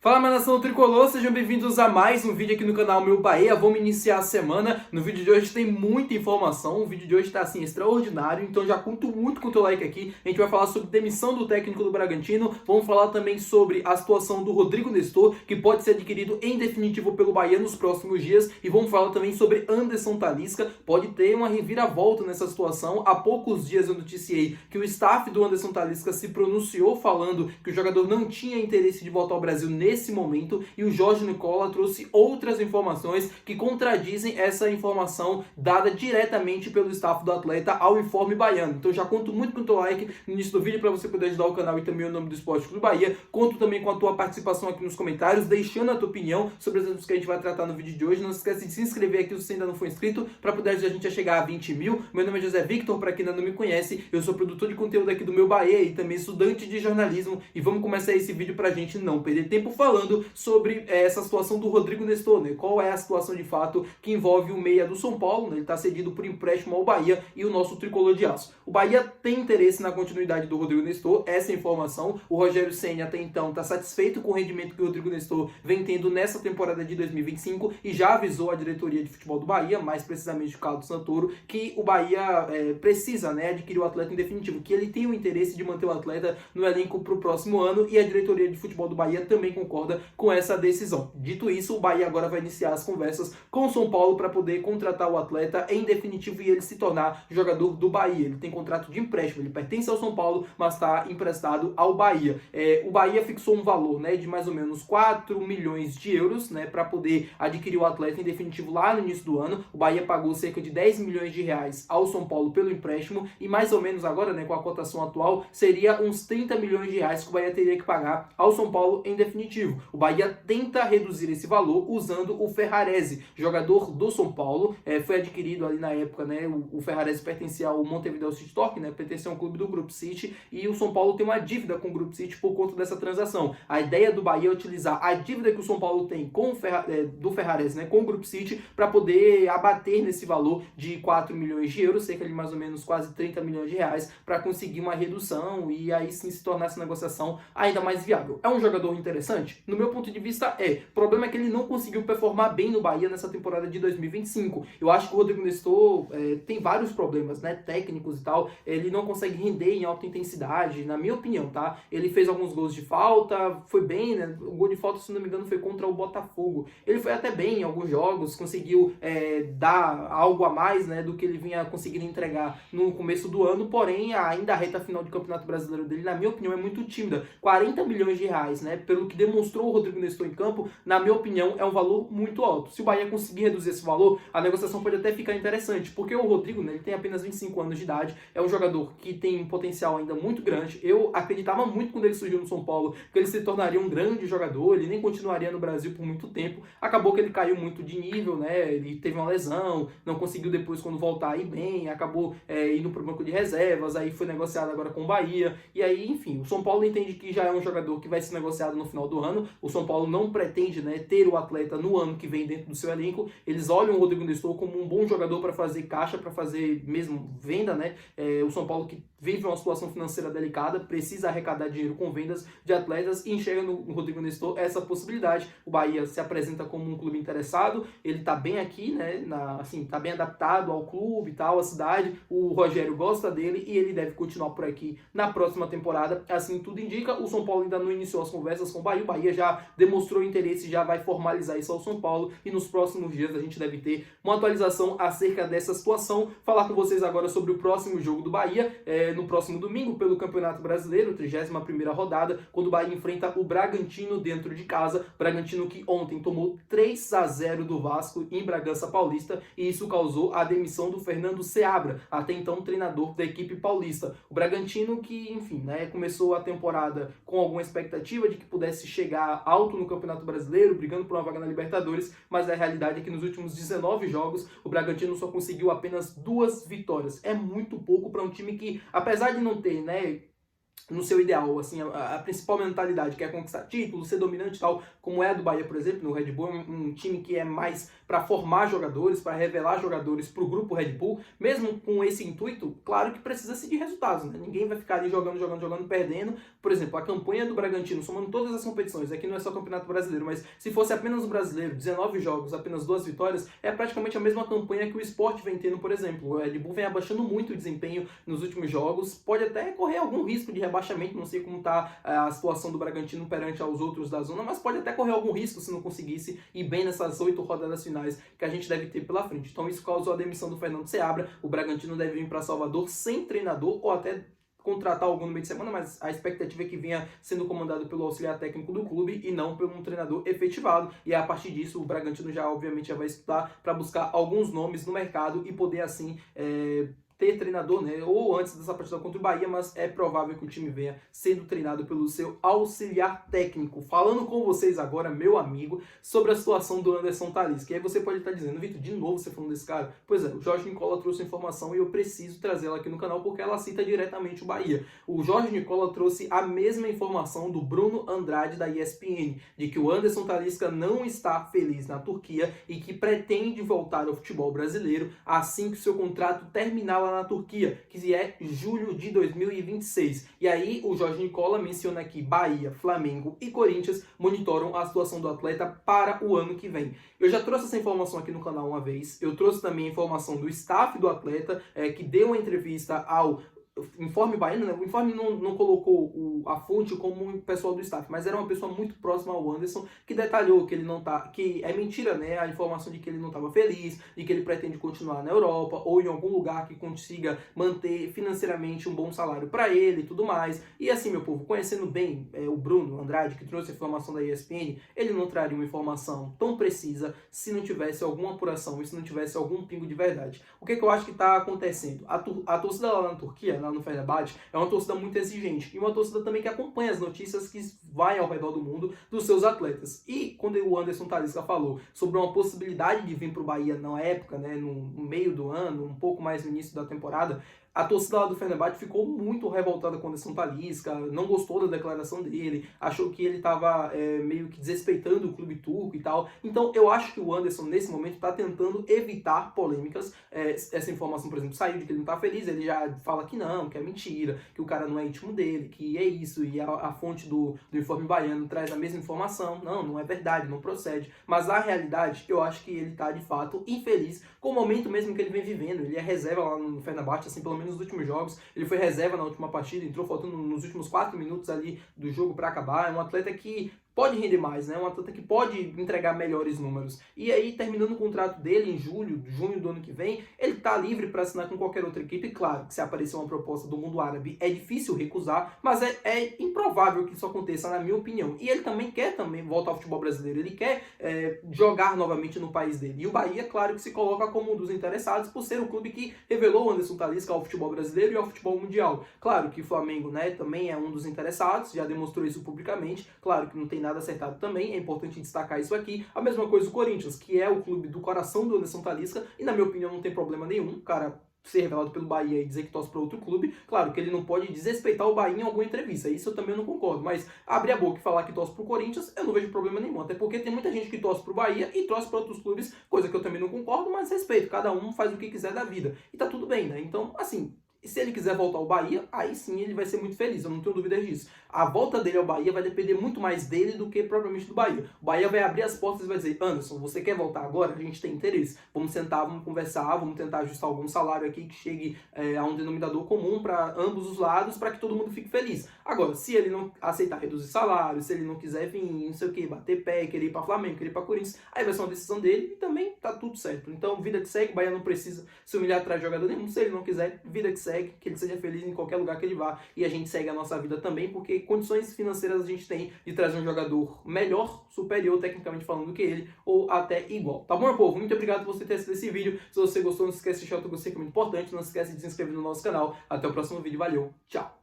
Fala, minha nação tricolor, sejam bem-vindos a mais um vídeo aqui no canal Meu Bahia. Vamos iniciar a semana. No vídeo de hoje tem muita informação, o vídeo de hoje tá assim extraordinário, então já conto muito com o teu like aqui. A gente vai falar sobre demissão do técnico do Bragantino, vamos falar também sobre a situação do Rodrigo Nestor, que pode ser adquirido em definitivo pelo Bahia nos próximos dias, e vamos falar também sobre Anderson Talisca. Pode ter uma reviravolta nessa situação. Há poucos dias eu noticiei que o staff do Anderson Talisca se pronunciou falando que o jogador não tinha interesse de voltar ao Brasil nesse momento, e o Jorge Nicola trouxe outras informações que contradizem essa informação dada diretamente pelo staff do atleta ao Informe Baiano. Então já conto muito com o teu like no início do vídeo para você poder ajudar o canal e também o nome do Esporte Clube Bahia. Conto também com a tua participação aqui nos comentários, deixando a tua opinião sobre os assuntos que a gente vai tratar no vídeo de hoje. Não se esquece de se inscrever aqui se você ainda não for inscrito, para poder ajudar a gente a chegar a 20 mil. Meu nome é José Victor, para quem ainda não me conhece, eu sou produtor de conteúdo aqui do Meu Bahia e também estudante de jornalismo, e vamos começar esse vídeo pra gente não perder tempo falando sobre essa situação do Rodrigo Nestor, né? Qual é a situação de fato que envolve o meia do São Paulo, né? Ele está cedido por empréstimo ao Bahia e o nosso tricolor de aço. O Bahia tem interesse na continuidade do Rodrigo Nestor, essa é a informação. O Rogério Ceni até então está satisfeito com o rendimento que o Rodrigo Nestor vem tendo nessa temporada de 2025 e já avisou a diretoria de futebol do Bahia, mais precisamente o Carlos Santoro, que o Bahia precisa, né, adquirir o atleta em definitivo, que ele tem o interesse de manter o atleta no elenco para o próximo ano, e a diretoria de futebol do Bahia também concorda com essa decisão. Dito isso, o Bahia agora vai iniciar as conversas com o São Paulo para poder contratar o atleta em definitivo e ele se tornar jogador do Bahia. Ele tem contrato de empréstimo, ele pertence ao São Paulo, mas está emprestado ao Bahia. O Bahia fixou um valor, né, de mais ou menos 4 milhões de euros, né, para poder adquirir o atleta em definitivo lá no início do ano. O Bahia pagou cerca de 10 milhões de reais ao São Paulo pelo empréstimo e mais ou menos agora, né, com a cotação atual, seria uns 30 milhões de reais que o Bahia teria que pagar ao São Paulo em definitivo. O Bahia tenta reduzir esse valor usando o Ferrarese, jogador do São Paulo, foi adquirido ali na época, né, o Ferrarese pertencia ao Montevideo City Torque, né, pertencia a um clube do Grupo City, e o São Paulo tem uma dívida com o Grupo City por conta dessa transação. A ideia do Bahia é utilizar a dívida que o São Paulo tem com do Ferrarese, né, com o Grupo City, para poder abater nesse valor de 4 milhões de euros, cerca de mais ou menos quase 30 milhões de reais, para conseguir uma redução e aí sim se tornar essa negociação ainda mais viável. É um jogador interessante? No meu ponto de vista o problema é que ele não conseguiu performar bem no Bahia nessa temporada de 2025. Eu acho que o Rodrigo Nestor tem vários problemas, né, técnicos e tal. Ele não consegue render em alta intensidade, na minha opinião, tá? Ele fez alguns gols de falta, foi bem, né? O gol de falta, se não me engano, foi contra o Botafogo. Ele foi até bem em alguns jogos, conseguiu dar algo a mais, né, do que ele vinha conseguindo entregar no começo do ano, porém, ainda a reta final de Campeonato Brasileiro dele, na minha opinião, é muito tímida. 40 milhões de reais, né, pelo que demonstrou o Rodrigo Nestor em campo, na minha opinião, é um valor muito alto. Se o Bahia conseguir reduzir esse valor, a negociação pode até ficar interessante, porque o Rodrigo, né, ele tem apenas 25 anos de idade, é um jogador que tem um potencial ainda muito grande. Eu acreditava muito quando ele surgiu no São Paulo, que ele se tornaria um grande jogador, ele nem continuaria no Brasil por muito tempo. Acabou que ele caiu muito de nível, né, ele teve uma lesão, não conseguiu depois, quando voltar, a ir bem, acabou indo pro banco de reservas, aí foi negociado agora com o Bahia, e aí, enfim, o São Paulo entende que já é um jogador que vai ser negociado no final do ano. O São Paulo não pretende, né, ter o atleta no ano que vem dentro do seu elenco. Eles olham o Rodrigo Nestor como um bom jogador para fazer caixa, para fazer mesmo venda, né? O São Paulo, que vive uma situação financeira delicada, precisa arrecadar dinheiro com vendas de atletas e enxerga no Rodrigo Nestor essa possibilidade. O Bahia se apresenta como um clube interessado, ele tá bem aqui, né? Assim, tá bem adaptado ao clube e tal, à cidade. O Rogério gosta dele e ele deve continuar por aqui na próxima temporada. Assim tudo indica. O São Paulo ainda não iniciou as conversas com o Bahia. O Bahia já demonstrou interesse, já vai formalizar isso ao São Paulo, e nos próximos dias a gente deve ter uma atualização acerca dessa situação. Falar com vocês agora sobre o próximo jogo do Bahia, no próximo domingo, pelo Campeonato Brasileiro, 31ª rodada, quando o Bahia enfrenta o Bragantino dentro de casa. Bragantino que ontem tomou 3-0 do Vasco em Bragança Paulista, e isso causou a demissão do Fernando Seabra, até então treinador da equipe paulista. O Bragantino que, enfim, né, começou a temporada com alguma expectativa de que pudesse chegar alto no Campeonato Brasileiro, brigando por uma vaga na Libertadores, mas a realidade é que nos últimos 19 jogos o Bragantino só conseguiu apenas 2 vitórias. É muito pouco para um time que, apesar de não ter, né, no seu ideal, assim, a principal mentalidade, que é conquistar títulos, ser dominante e tal, como é a do Bahia, por exemplo, no Red Bull, um time que é mais para formar jogadores, para revelar jogadores para o grupo Red Bull, mesmo com esse intuito, claro que precisa-se de resultados, né? Ninguém vai ficar ali jogando, perdendo. Por exemplo, a campanha do Bragantino, somando todas as competições, aqui não é só Campeonato Brasileiro, mas se fosse apenas o Brasileiro, 19 jogos, apenas 2 vitórias, é praticamente a mesma campanha que o Sport vem tendo, por exemplo. O Red Bull vem abaixando muito o desempenho nos últimos jogos, pode até correr algum risco de rebaixamento, não sei como está a situação do Bragantino perante aos outros da zona, mas pode até correr algum risco se não conseguisse ir bem nessas 8 rodadas finais que a gente deve ter pela frente. Então isso causou a demissão do Fernando Seabra, o Bragantino deve vir para Salvador sem treinador ou até contratar algum no meio de semana, mas a expectativa é que venha sendo comandado pelo auxiliar técnico do clube e não por um treinador efetivado, e a partir disso o Bragantino já obviamente já vai estudar para buscar alguns nomes no mercado e poder assim ter treinador, né? Ou antes dessa partida contra o Bahia, mas é provável que o time venha sendo treinado pelo seu auxiliar técnico. Falando com vocês agora, meu amigo, sobre a situação do Anderson Talisca. E aí você pode estar dizendo, Vitor, de novo você falando desse cara? Pois é, o Jorge Nicola trouxe informação e eu preciso trazê-la aqui no canal porque ela cita diretamente o Bahia. O Jorge Nicola trouxe a mesma informação do Bruno Andrade da ESPN, de que o Anderson Talisca não está feliz na Turquia e que pretende voltar ao futebol brasileiro assim que o seu contrato terminar lá na Turquia, que é julho de 2026. E aí o Jorge Nicola menciona que Bahia, Flamengo e Corinthians monitoram a situação do atleta para o ano que vem. Eu já trouxe essa informação aqui no canal uma vez, eu trouxe também a informação do staff do atleta, que deu uma entrevista ao Informe Baiano, né? O Informe não colocou a fonte como o pessoal do staff, mas era uma pessoa muito próxima ao Anderson que detalhou que ele não tá, que é mentira, né? A informação de que ele não estava feliz, de que ele pretende continuar na Europa ou em algum lugar que consiga manter financeiramente um bom salário para ele e tudo mais. E assim, meu povo, conhecendo bem o Bruno Andrade, que trouxe a informação da ESPN, ele não traria uma informação tão precisa se não tivesse alguma apuração e se não tivesse algum pingo de verdade. O que eu acho que está acontecendo? A torcida lá na Turquia, lá no Fenerbahçe, é uma torcida muito exigente e uma torcida também que acompanha as notícias que vai ao redor do mundo dos seus atletas. E quando o Anderson Talisca falou sobre uma possibilidade de vir para o Bahia na época, né, no meio do ano, um pouco mais no início da temporada, a torcida lá do Fenerbahçe ficou muito revoltada com o Anderson Talisca, não gostou da declaração dele, achou que ele estava meio que desrespeitando o clube turco e tal. Então eu acho que o Anderson nesse momento está tentando evitar polêmicas. Essa informação, por exemplo, saiu de que ele não está feliz, ele já fala que não, que é mentira, que o cara não é íntimo dele, que é isso, e a fonte do Informe Baiano traz a mesma informação. Não é verdade, não procede. Mas a realidade, eu acho que ele está de fato infeliz com o momento mesmo que ele vem vivendo. Ele é reserva lá no Fenerbahçe, assim, pelo menos nos últimos jogos, ele foi reserva na última partida, entrou faltando nos últimos 4 minutos ali do jogo para acabar. É um atleta que pode render mais, né? Um atleta que pode entregar melhores números. E aí, terminando o contrato dele em junho do ano que vem, ele tá livre para assinar com qualquer outra equipe. Claro que se aparecer uma proposta do mundo árabe, é difícil recusar, mas é improvável que isso aconteça, na minha opinião. E ele também quer voltar ao futebol brasileiro, ele quer jogar novamente no país dele. E o Bahia, claro que se coloca como um dos interessados por ser o clube que revelou o Anderson Talisca ao futebol brasileiro e ao futebol mundial. Claro que o Flamengo, né, também é um dos interessados, já demonstrou isso publicamente. Claro que não tem nada acertado também, é importante destacar isso aqui. A mesma coisa o Corinthians, que é o clube do coração do Anderson Talisca, e na minha opinião não tem problema nenhum, cara, ser revelado pelo Bahia e dizer que torce para outro clube. Claro que ele não pode desrespeitar o Bahia em alguma entrevista, isso eu também não concordo, mas abrir a boca e falar que torce para o Corinthians, eu não vejo problema nenhum, até porque tem muita gente que torce para o Bahia e torce para outros clubes, coisa que eu também não concordo, mas respeito, cada um faz o que quiser da vida, e tá tudo bem, né? Então, assim, se ele quiser voltar ao Bahia, aí sim ele vai ser muito feliz, eu não tenho dúvidas disso. A volta dele ao Bahia vai depender muito mais dele do que propriamente do Bahia. O Bahia vai abrir as portas e vai dizer, Anderson, você quer voltar agora? A gente tem interesse. Vamos sentar, vamos conversar, vamos tentar ajustar algum salário aqui que chegue a um denominador comum para ambos os lados, para que todo mundo fique feliz. Agora, se ele não aceitar reduzir salário, se ele não quiser vir, não sei o que, bater pé, querer ir para Flamengo, querer ir para Corinthians, aí vai ser uma decisão dele e também tá tudo certo. Então, vida que segue, o Bahia não precisa se humilhar atrás de jogador nenhum. Se ele não quiser, vida que segue, que ele seja feliz em qualquer lugar que ele vá, e a gente segue a nossa vida também, porque condições financeiras a gente tem de trazer um jogador melhor, superior tecnicamente falando do que ele, ou até igual. Tá bom, meu povo? Muito obrigado por você ter assistido esse vídeo. Se você gostou, não se esquece de deixar o teu gostei, que é muito importante. Não se esquece de se inscrever no nosso canal. Até o próximo vídeo. Valeu, tchau!